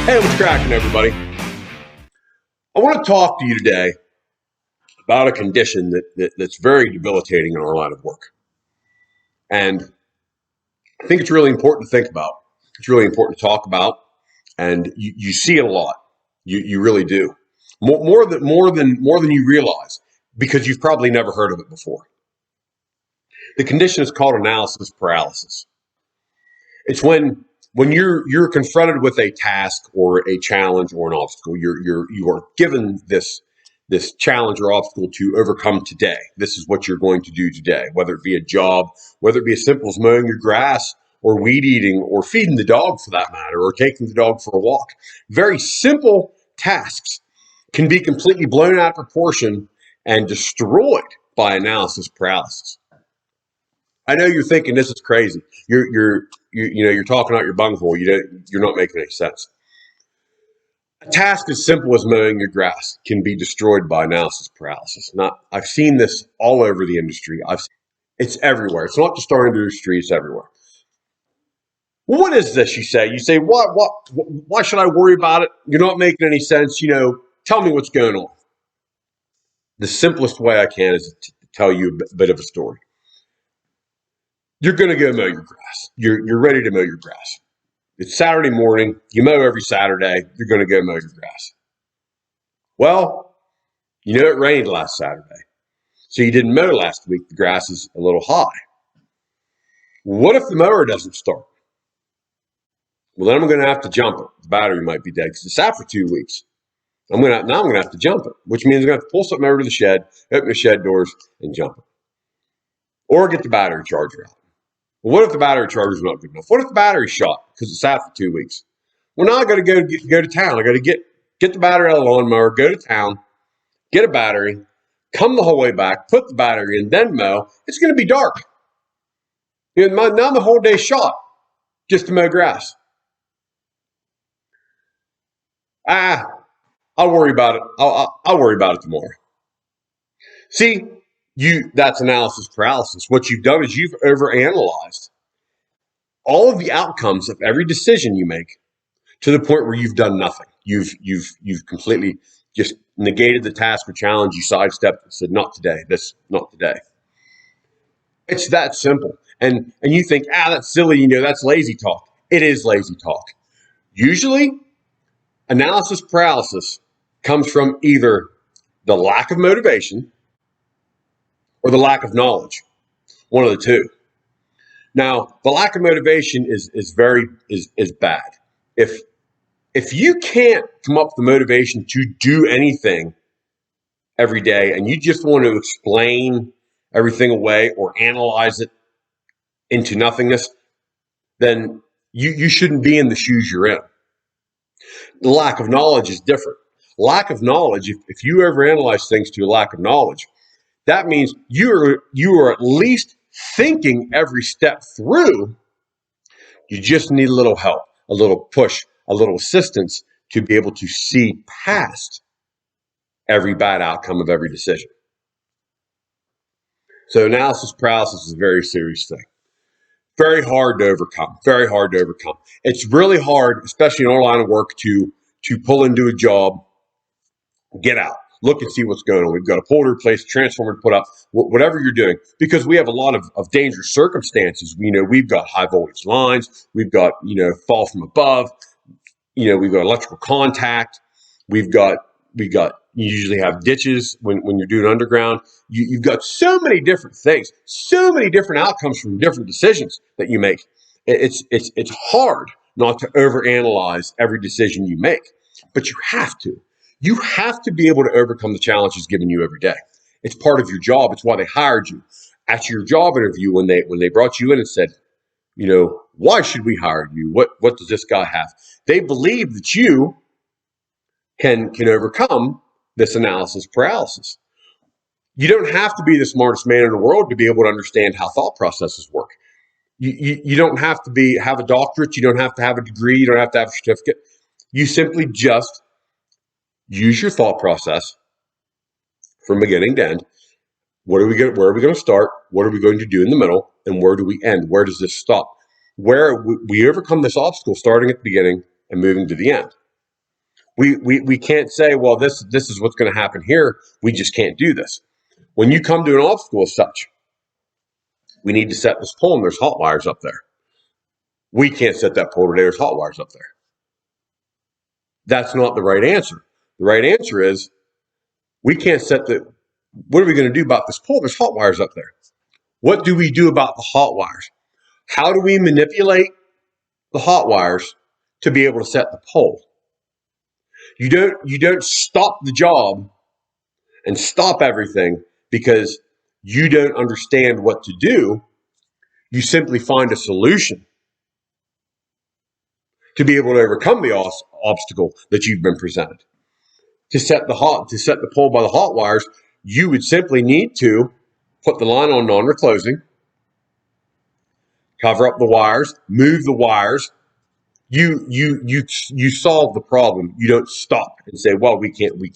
Hey, what's cracking, everybody? I want to talk to you today about a condition that's very debilitating in our line of work. And I think it's really important to think about. It's really important to talk about. And you see it a lot. You really do. More than you realize, because you've probably never heard of it before. The condition is called analysis paralysis. It's when you're confronted with a task or a challenge or an obstacle. You are given this challenge or obstacle to overcome today. This is what you're going to do today, whether it be a job, whether it be as simple as mowing your grass or weed eating or feeding the dog for that matter, or taking the dog for a walk. Very simple tasks can be completely blown out of proportion and destroyed by analysis paralysis. I know you're thinking this is crazy. You're talking out your bunghole. You're not making any sense. A task as simple as mowing your grass can be destroyed by analysis paralysis. I've seen this all over the industry. It's everywhere. It's not just our industry. It's everywhere. What is this? You say, why should I worry about it? You're not making any sense. Tell me what's going on. The simplest way I can is to tell you a bit of a story. You're going to go mow your grass. You're ready to mow your grass. It's Saturday morning. You mow every Saturday. You're going to go mow your grass. Well, it rained last Saturday. So you didn't mow last week. The grass is a little high. What if the mower doesn't start? Well, then I'm going to have to jump it. The battery might be dead because it's out for 2 weeks. Now I'm going to have to jump it, which means I'm going to have to pull something over to the shed, open the shed doors, and jump it. Or get the battery charger out. Well, what if the battery charger is not good enough? What if the battery's shot because it's out for 2 weeks? Well, now I got to go to town. I got to get the battery out of the lawnmower, go to town, get a battery, come the whole way back, put the battery in, then mow. It's going to be dark. Now the whole day's shot just to mow grass. I'll worry about it. I'll worry about it tomorrow. See, that's analysis paralysis. What you've done is you've overanalyzed all of the outcomes of every decision you make to the point where you've done nothing. You've completely just negated the task or challenge. You sidestepped and said, not today. Not today. It's that simple. And you think, that's silly. That's lazy talk. It is lazy talk. Usually, analysis paralysis comes from either the lack of motivation or the lack of knowledge, one of the two. Now, the lack of motivation is bad. If you can't come up with the motivation to do anything every day and you just want to explain everything away or analyze it into nothingness, then you shouldn't be in the shoes you're in. The lack of knowledge is different. Lack of knowledge, if you overanalyze things to a lack of knowledge, that means you are at least thinking every step through. You just need a little help, a little push, a little assistance to be able to see past every bad outcome of every decision. So analysis paralysis is a very serious thing. Very hard to overcome. Very hard to overcome. It's really hard, especially in our line of work, to pull into a job, get out, look and see what's going on. We've got a pole to replace, transformer to put up, whatever you're doing, because we have a lot of dangerous circumstances. We've got high voltage lines. We've got, fall from above. We've got electrical contact. You usually have ditches when you're doing underground. You've got so many different things, so many different outcomes from different decisions that you make. It's hard not to overanalyze every decision you make, but you have to. You have to be able to overcome the challenges given you every day. It's part of your job. It's why they hired you. At your job interview, when they brought you in and said, why should we hire you? What does this guy have? They believe that you can overcome this analysis paralysis. You don't have to be the smartest man in the world to be able to understand how thought processes work. You don't have to have a doctorate. You don't have to have a degree. You don't have to have a certificate. You simply just use your thought process from beginning to end. Where are we going to start? What are we going to do in the middle? And where do we end? Where does this stop? Where we overcome this obstacle starting at the beginning and moving to the end. We can't say, well, this is what's going to happen here. We just can't do this. When you come to an obstacle as such, we need to set this pole and there's hot wires up there. We can't set that pole today. There's hot wires up there. That's not the right answer. The right answer is we can't set what are we going to do about this pole? There's hot wires up there. What do we do about the hot wires? How do we manipulate the hot wires to be able to set the pole? You don't stop the job and stop everything because you don't understand what to do. You simply find a solution to be able to overcome the obstacle that you've been presented. To set the pole by the hot wires, you would simply need to put the line on non-reclosing, cover up the wires, move the wires. You solve the problem. You don't stop and say, well, we cannot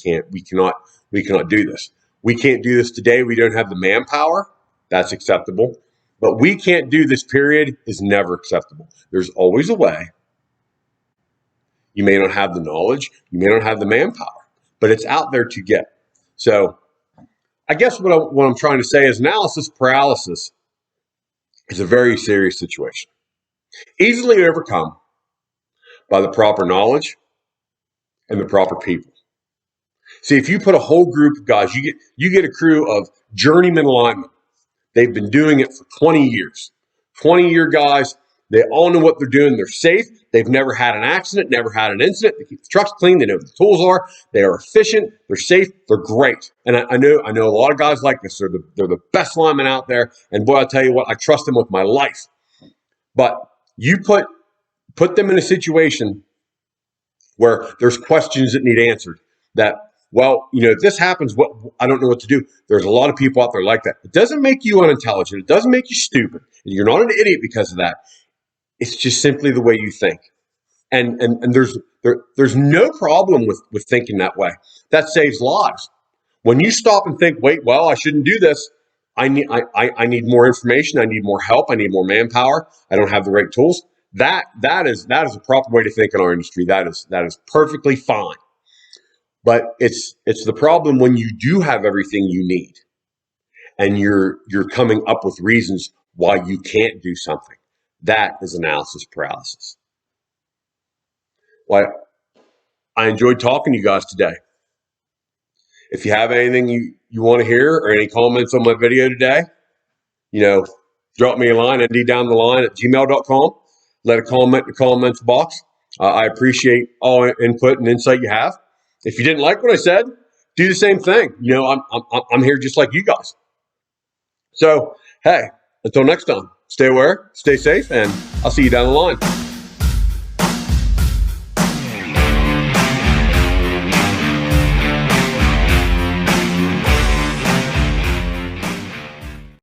do this. We can't do this today. We don't have the manpower. That's acceptable. But we can't do this, period, is never acceptable. There's always a way. You may not have the knowledge. You may not have the manpower, but it's out there to get. So I guess what I'm trying to say is analysis paralysis is a very serious situation. Easily overcome by the proper knowledge and the proper people. See, if you put a whole group of guys, you get a crew of journeyman linemen. They've been doing it for 20 years. 20-year guys, they all know what they're doing. They're safe. They've never had an accident, never had an incident. They keep the trucks clean. They know what the tools are. They are efficient. They're safe. They're great. And I know a lot of guys like this. They're the best linemen out there. And boy, I'll tell you what, I trust them with my life. But you put them in a situation where there's questions that need answered. That, well, if this happens, I don't know what to do. There's a lot of people out there like that. It doesn't make you unintelligent. It doesn't make you stupid. You're not an idiot because of that. It's just simply the way you think. And there's no problem with thinking that way. That saves lives. When you stop and think, wait, well, I shouldn't do this. I need more information. I need more help. I need more manpower. I don't have the right tools. That is a proper way to think in our industry. That is perfectly fine. But it's the problem when you do have everything you need and you're coming up with reasons why you can't do something. That is analysis paralysis. Well, I enjoyed talking to you guys today. If you have anything you want to hear or any comments on my video today, drop me a line, nddowntheline@gmail.com. Let a comment in the comments box. I appreciate all input and insight you have. If you didn't like what I said, do the same thing. I'm here just like you guys. So, hey, until next time, stay aware, stay safe, and I'll see you down the line.